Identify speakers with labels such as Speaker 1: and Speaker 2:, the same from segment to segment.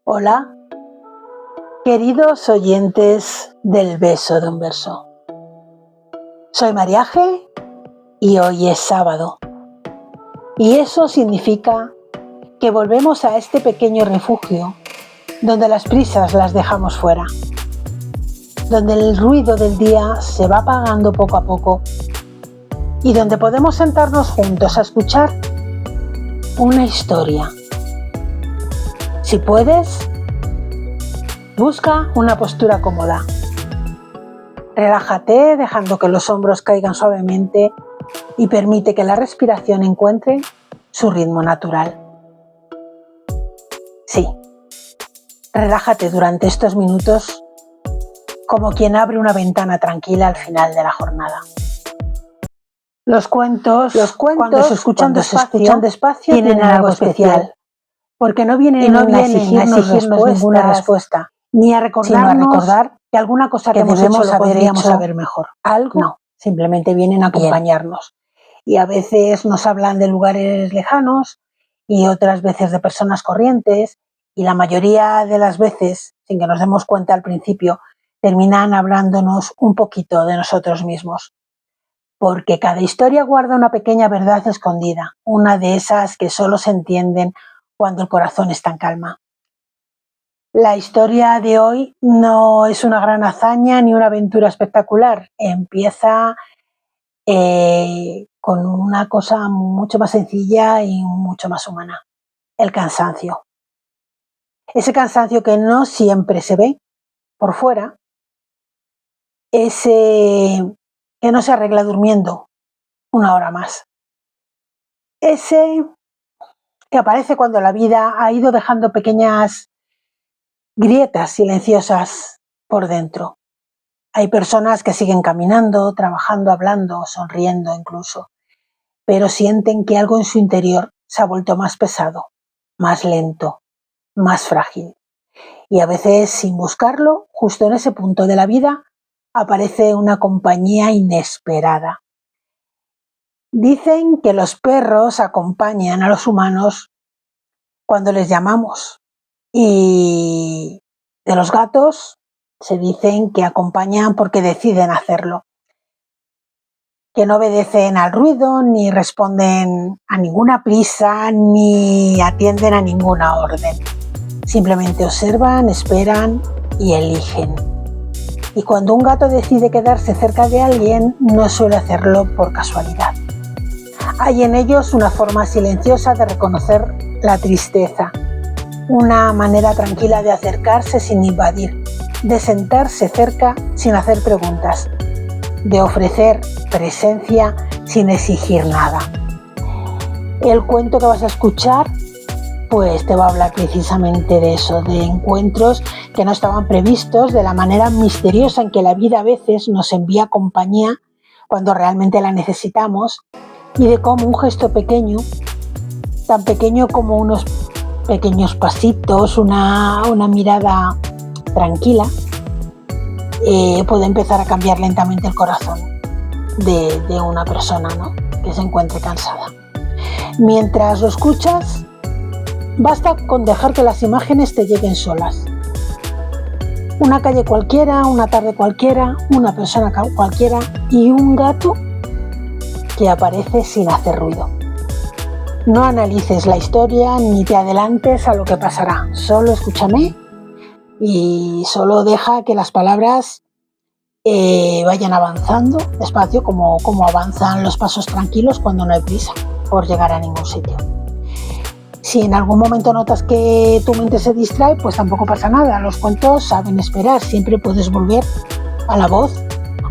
Speaker 1: Hola, queridos oyentes del Beso de un Verso. Soy Mariaje y hoy es sábado. Y eso significa que volvemos a este pequeño refugio donde las prisas las dejamos fuera, donde el ruido del día se va apagando poco a poco y donde podemos sentarnos juntos a escuchar una historia. Si puedes, busca una postura cómoda. Relájate dejando que los hombros caigan suavemente y permite que la respiración encuentre su ritmo natural. Sí, relájate durante estos minutos como quien abre una ventana tranquila al final de la jornada. Los cuentos cuando se escuchan despacio, tienen algo especial, porque no vienen a exigirnos ninguna respuesta, ni a recordar que alguna cosa que debemos saber mejor. Algo, no, simplemente vienen a acompañarnos. Y a veces nos hablan de lugares lejanos y otras veces de personas corrientes, y la mayoría de las veces, sin que nos demos cuenta al principio, terminan hablándonos un poquito de nosotros mismos. Porque cada historia guarda una pequeña verdad escondida, una de esas que solo se entienden cuando el corazón está en calma. La historia de hoy no es una gran hazaña ni una aventura espectacular. Empieza con una cosa mucho más sencilla y mucho más humana: el cansancio. Ese cansancio que no siempre se ve por fuera, ese que no se arregla durmiendo una hora más, ese que aparece cuando la vida ha ido dejando pequeñas grietas silenciosas por dentro. Hay personas que siguen caminando, trabajando, hablando, sonriendo incluso, pero sienten que algo en su interior se ha vuelto más pesado, más lento, más frágil. Y a veces, sin buscarlo, justo en ese punto de la vida, aparece una compañía inesperada. Dicen que los perros acompañan a los humanos cuando les llamamos, y de los gatos se dicen que acompañan porque deciden hacerlo, que no obedecen al ruido, ni responden a ninguna prisa, ni atienden a ninguna orden. Simplemente observan, esperan y eligen. Y cuando un gato decide quedarse cerca de alguien, no suele hacerlo por casualidad. Hay en ellos una forma silenciosa de reconocer la tristeza, una manera tranquila de acercarse sin invadir, de sentarse cerca sin hacer preguntas, de ofrecer presencia sin exigir nada. El cuento que vas a escuchar pues te va a hablar precisamente de eso, de encuentros que no estaban previstos, de la manera misteriosa en que la vida a veces nos envía compañía cuando realmente la necesitamos, y de cómo un gesto pequeño, tan pequeño como unos pequeños pasitos, una mirada tranquila, puede empezar a cambiar lentamente el corazón de una persona, ¿no?, que se encuentre cansada. Mientras lo escuchas, basta con dejar que las imágenes te lleguen solas. Una calle cualquiera, una tarde cualquiera, una persona cualquiera y un gato que aparece sin hacer ruido. No analices la historia ni te adelantes a lo que pasará. Solo escúchame y solo deja que las palabras vayan avanzando despacio, como avanzan los pasos tranquilos cuando no hay prisa por llegar a ningún sitio. Si en algún momento notas que tu mente se distrae, pues tampoco pasa nada. Los cuentos saben esperar. Siempre puedes volver a la voz,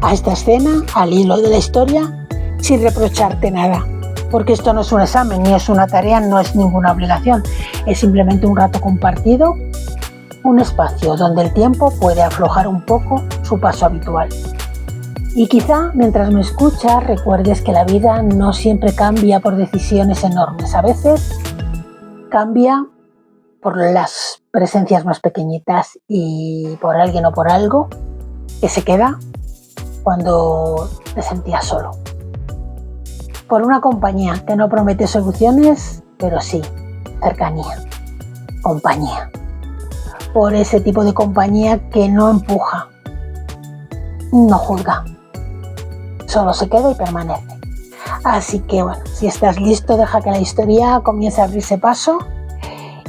Speaker 1: a esta escena, al hilo de la historia, sin reprocharte nada. Porque esto no es un examen, ni es una tarea, no es ninguna obligación. Es simplemente un rato compartido, un espacio donde el tiempo puede aflojar un poco su paso habitual. Y quizá mientras me escuchas recuerdes que la vida no siempre cambia por decisiones enormes. A veces cambia por las presencias más pequeñitas y por alguien o por algo que se queda cuando te sentías solo. Por una compañía que no promete soluciones, pero sí cercanía, compañía. por ese tipo de compañía que no empuja, no juzga, solo se queda y permanece. Así que bueno, si estás listo, deja que la historia comience a abrirse paso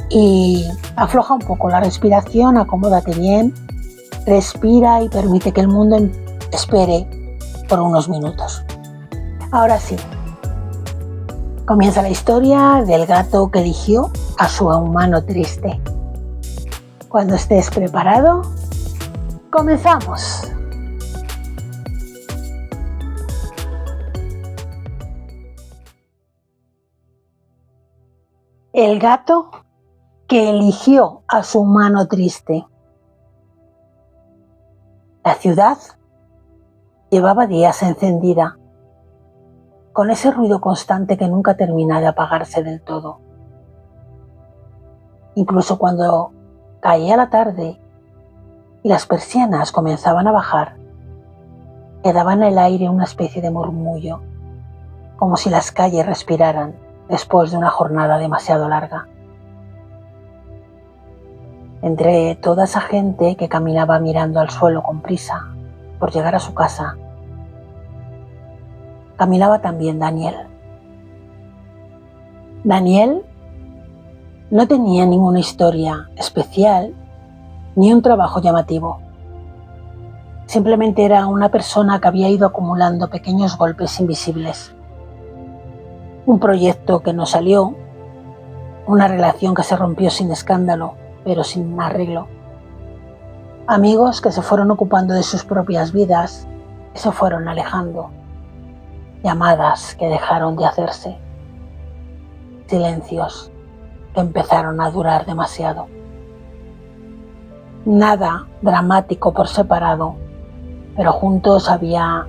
Speaker 1: y afloja un poco la respiración, acomódate bien, respira y permite que el mundo espere por unos minutos. Ahora sí, comienza la historia del gato que eligió a su humano triste. Cuando estés preparado, comenzamos. El gato que eligió a su humano triste. La ciudad llevaba días encendida, con ese ruido constante que nunca termina de apagarse del todo. Incluso cuando caía la tarde y las persianas comenzaban a bajar, quedaba en el aire una especie de murmullo, como si las calles respiraran después de una jornada demasiado larga. Entre toda esa gente que caminaba mirando al suelo con prisa por llegar a su casa, caminaba también Daniel. Daniel no tenía ninguna historia especial ni un trabajo llamativo. Simplemente era una persona que había ido acumulando pequeños golpes invisibles. Un proyecto que no salió, una relación que se rompió sin escándalo, pero sin arreglo. Amigos que se fueron ocupando de sus propias vidas y se fueron alejando. Llamadas que dejaron de hacerse. Silencios que empezaron a durar demasiado. Nada dramático por separado, pero juntos había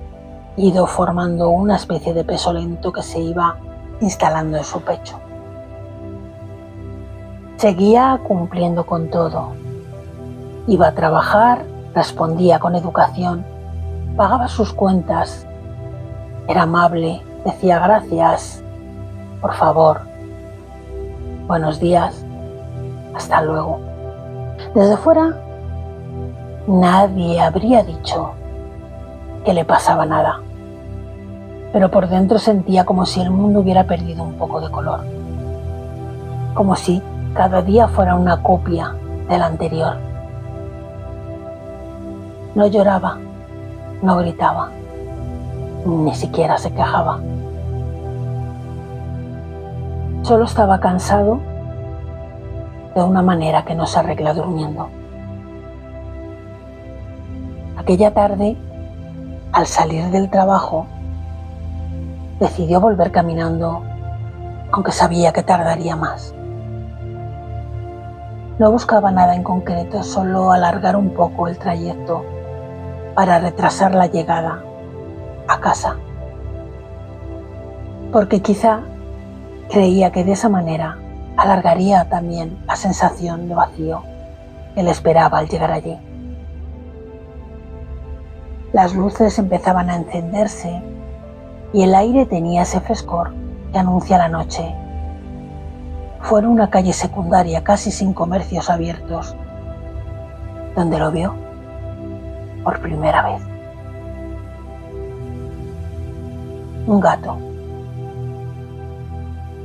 Speaker 1: ido formando una especie de peso lento que se iba instalando en su pecho. Seguía cumpliendo con todo. Iba a trabajar, respondía con educación, pagaba sus cuentas, era amable, decía gracias, por favor, buenos días, hasta luego. Desde fuera, nadie habría dicho que le pasaba nada, pero por dentro sentía como si el mundo hubiera perdido un poco de color, como si cada día fuera una copia del anterior. No lloraba, no gritaba, ni siquiera se quejaba. Solo estaba cansado de una manera que no se arregla durmiendo. Aquella tarde, al salir del trabajo, decidió volver caminando, aunque sabía que tardaría más. No buscaba nada en concreto, solo alargar un poco el trayecto para retrasar la llegada a casa. Porque quizá creía que de esa manera alargaría también la sensación de vacío que le esperaba al llegar allí. Las luces empezaban a encenderse y el aire tenía ese frescor que anuncia la noche. Fue en una calle secundaria casi sin comercios abiertos, donde lo vio por primera vez. Un gato.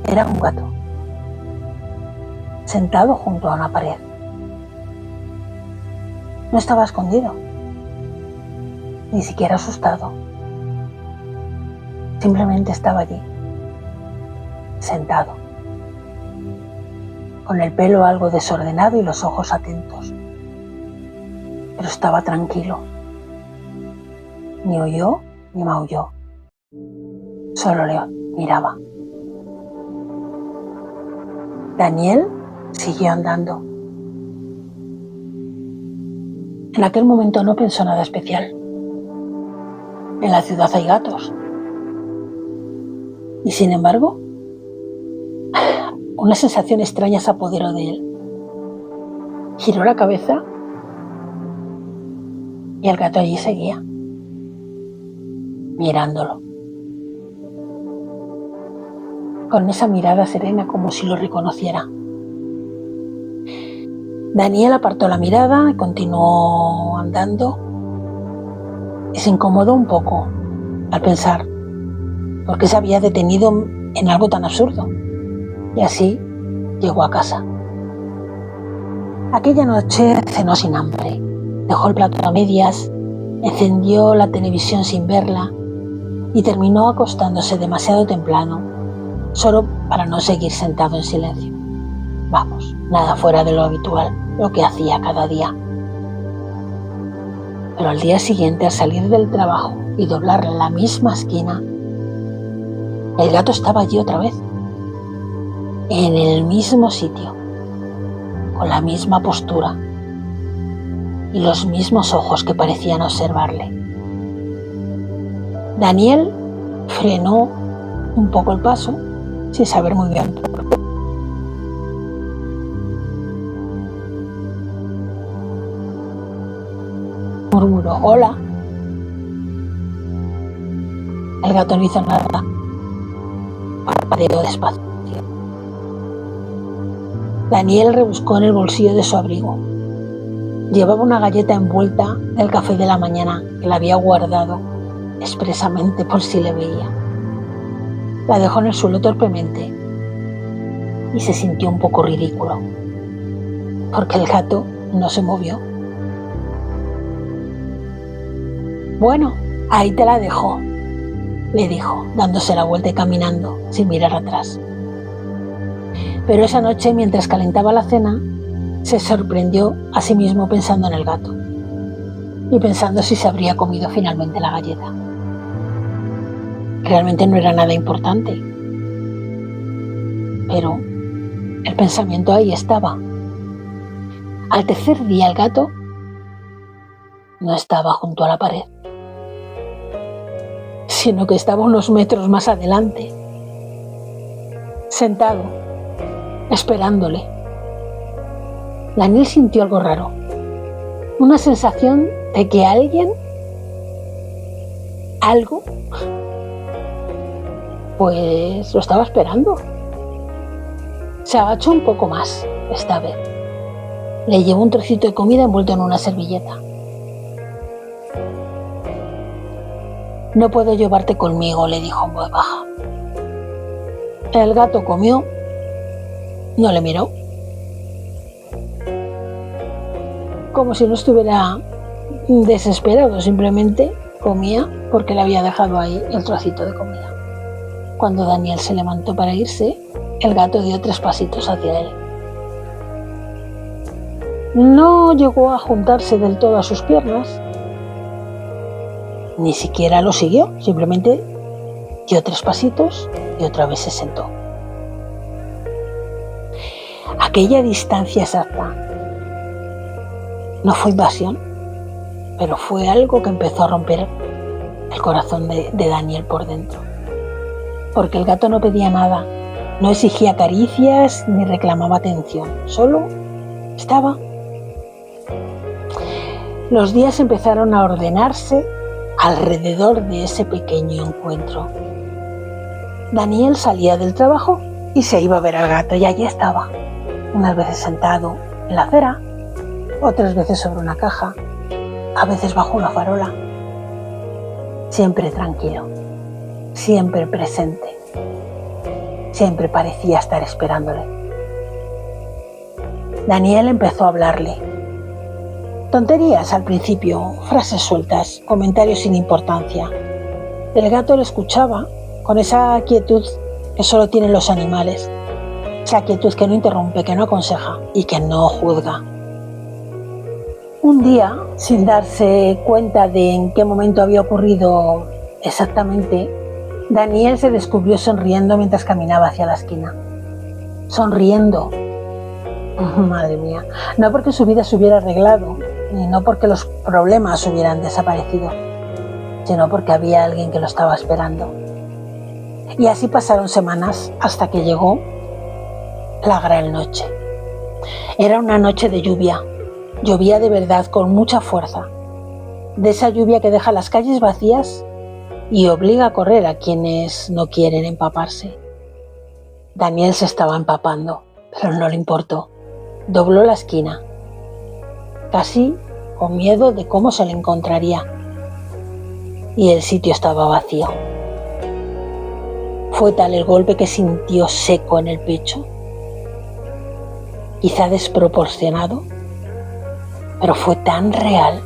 Speaker 1: Era un gato, sentado junto a una pared. No estaba escondido, ni siquiera asustado. Simplemente estaba allí, sentado, con el pelo algo desordenado y los ojos atentos. Pero estaba tranquilo. Ni huyó ni maulló. Solo le miraba. Daniel siguió andando. En aquel momento no pensó nada especial. En la ciudad hay gatos. Y sin embargo, una sensación extraña se apoderó de él. Giró la cabeza y el gato allí seguía, mirándolo, con esa mirada serena como si lo reconociera. Daniel apartó la mirada y continuó andando y se incomodó un poco al pensar por qué se había detenido en algo tan absurdo. Y así llegó a casa. Aquella noche cenó sin hambre, dejó el plato a medias, encendió la televisión sin verla y terminó acostándose demasiado temprano, solo para no seguir sentado en silencio. Vamos, nada fuera de lo habitual, lo que hacía cada día. Pero al día siguiente, al salir del trabajo y doblar la misma esquina, el gato estaba allí otra vez, en el mismo sitio, con la misma postura y los mismos ojos que parecían observarle. Daniel frenó un poco el paso, sin saber muy bien por qué. Murmuró: «Hola». El gato no hizo nada. Parpadeó despacio. Daniel rebuscó en el bolsillo de su abrigo. Llevaba una galleta envuelta del café de la mañana que la había guardado expresamente por si le veía. La dejó en el suelo torpemente y se sintió un poco ridículo, porque el gato no se movió. «Bueno, ahí te la dejo», le dijo, dándose la vuelta y caminando sin mirar atrás. Pero esa noche, mientras calentaba la cena, se sorprendió a sí mismo pensando en el gato y pensando si se habría comido finalmente la galleta. Realmente no era nada importante, pero el pensamiento ahí estaba. Al tercer día, el gato no estaba junto a la pared, sino que estaba unos metros más adelante, sentado, esperándole. Daniel sintió algo raro, una sensación de que algo, pues lo estaba esperando. Se agachó un poco más esta vez. Le llevó un trocito de comida envuelto en una servilleta. «No puedo llevarte conmigo», le dijo en voz baja. El gato comió, no le miró, como si no estuviera desesperado, simplemente comía porque le había dejado ahí el trocito de comida. Cuando Daniel se levantó para irse, el gato dio 3 pasitos hacia él. No llegó a juntarse del todo a sus piernas, ni siquiera lo siguió, simplemente dio 3 pasitos y otra vez se sentó. Aquella distancia exacta no fue invasión, pero fue algo que empezó a romper el corazón de Daniel por dentro. Porque el gato no pedía nada, no exigía caricias ni reclamaba atención, solo estaba. Los días empezaron a ordenarse alrededor de ese pequeño encuentro. Daniel salía del trabajo y se iba a ver al gato, y allí estaba, unas veces sentado en la acera, otras veces sobre una caja, a veces bajo una farola. Siempre tranquilo, siempre presente, siempre parecía estar esperándole. Daniel empezó a hablarle. Tonterías al principio, frases sueltas, comentarios sin importancia. El gato le escuchaba con esa quietud que solo tienen los animales, esa quietud que no interrumpe, que no aconseja y que no juzga. Un día, sin darse cuenta de en qué momento había ocurrido exactamente, Daniel se descubrió sonriendo mientras caminaba hacia la esquina. Sonriendo. Madre mía, no porque su vida se hubiera arreglado, y no porque los problemas hubieran desaparecido, sino porque había alguien que lo estaba esperando. Y así pasaron semanas hasta que llegó la gran noche. Era una noche de lluvia. Llovía de verdad, con mucha fuerza. De esa lluvia que deja las calles vacías y obliga a correr a quienes no quieren empaparse. Daniel se estaba empapando, pero no le importó. Dobló la esquina casi con miedo de cómo se le encontraría. Y el sitio estaba vacío. Fue tal el golpe que sintió seco en el pecho, quizá desproporcionado, pero fue tan real.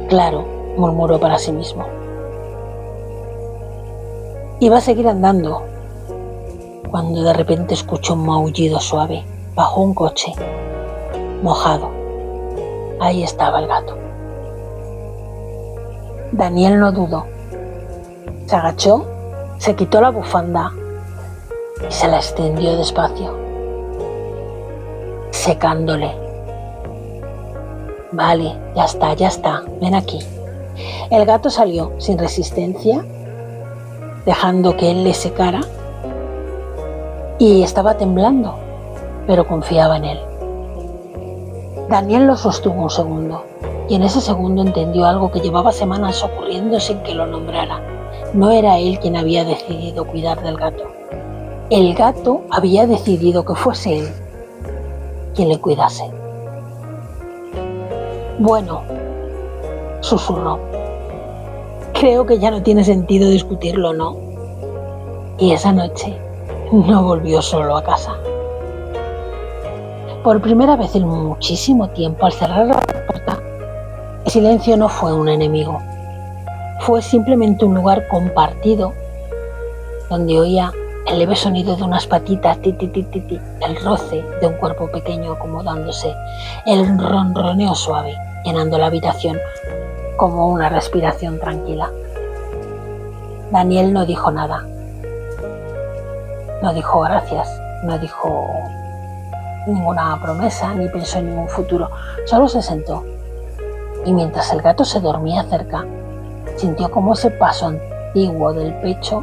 Speaker 1: Claro, murmuró para sí mismo. Iba a seguir andando cuando de repente escuchó un maullido suave. Bajó un coche, mojado. Ahí estaba el gato. Daniel no dudó. Se agachó, se quitó la bufanda y se la extendió despacio, secándole. Vale, ya está, ven aquí. El gato salió sin resistencia, dejando que él le secara, y estaba temblando, pero confiaba en él. Daniel lo sostuvo un segundo, y en ese segundo entendió algo que llevaba semanas ocurriendo sin que lo nombrara. No era él quien había decidido cuidar del gato. El gato había decidido que fuese él quien le cuidase. Bueno, susurró. Creo que ya no tiene sentido discutirlo, ¿no? Y esa noche no volvió solo a casa. Por primera vez en muchísimo tiempo, al cerrar la puerta, el silencio no fue un enemigo. Fue simplemente un lugar compartido donde oía el leve sonido de unas patitas, ti, ti, ti, ti, ti, el roce de un cuerpo pequeño acomodándose, el ronroneo suave, llenando la habitación como una respiración tranquila. Daniel no dijo nada. No dijo gracias, no dijo ninguna promesa, ni pensó en ningún futuro. Solo se sentó y mientras el gato se dormía cerca, sintió como ese paso antiguo del pecho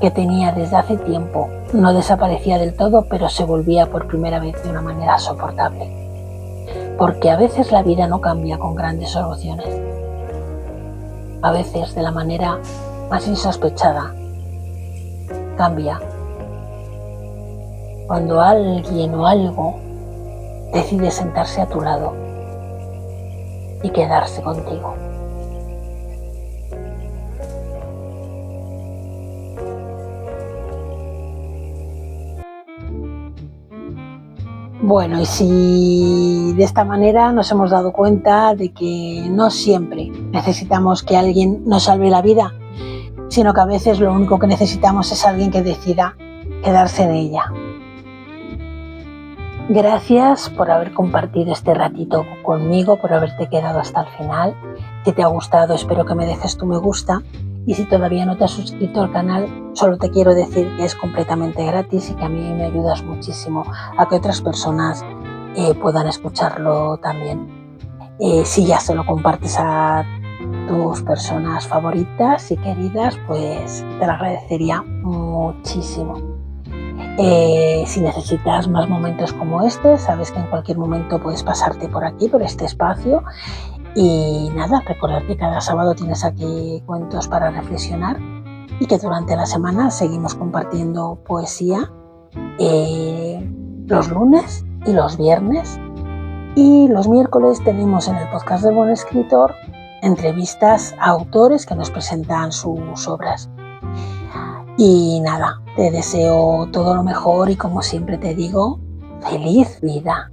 Speaker 1: que tenía desde hace tiempo no desaparecía del todo, pero se volvía por primera vez de una manera soportable. Porque a veces la vida no cambia con grandes soluciones. A veces de la manera más insospechada cambia cuando alguien o algo decide sentarse a tu lado y quedarse contigo. Bueno, y si de esta manera nos hemos dado cuenta de que no siempre necesitamos que alguien nos salve la vida, sino que a veces lo único que necesitamos es alguien que decida quedarse en ella. Gracias por haber compartido este ratito conmigo, por haberte quedado hasta el final. Si te ha gustado, espero que me dejes tu me gusta. Y si todavía no te has suscrito al canal, solo te quiero decir que es completamente gratis y que a mí me ayudas muchísimo a que otras personas puedan escucharlo también. Si ya se lo compartes a tus personas favoritas y queridas, pues te lo agradecería muchísimo. Si necesitas más momentos como este, sabes que en cualquier momento puedes pasarte por aquí, por este espacio. Y nada, recordar que cada sábado tienes aquí cuentos para reflexionar y que durante la semana seguimos compartiendo poesía los lunes y los viernes. Y los miércoles tenemos en el podcast de Buen Escritor entrevistas a autores que nos presentan sus obras. Y nada, te deseo todo lo mejor y como siempre te digo, feliz vida.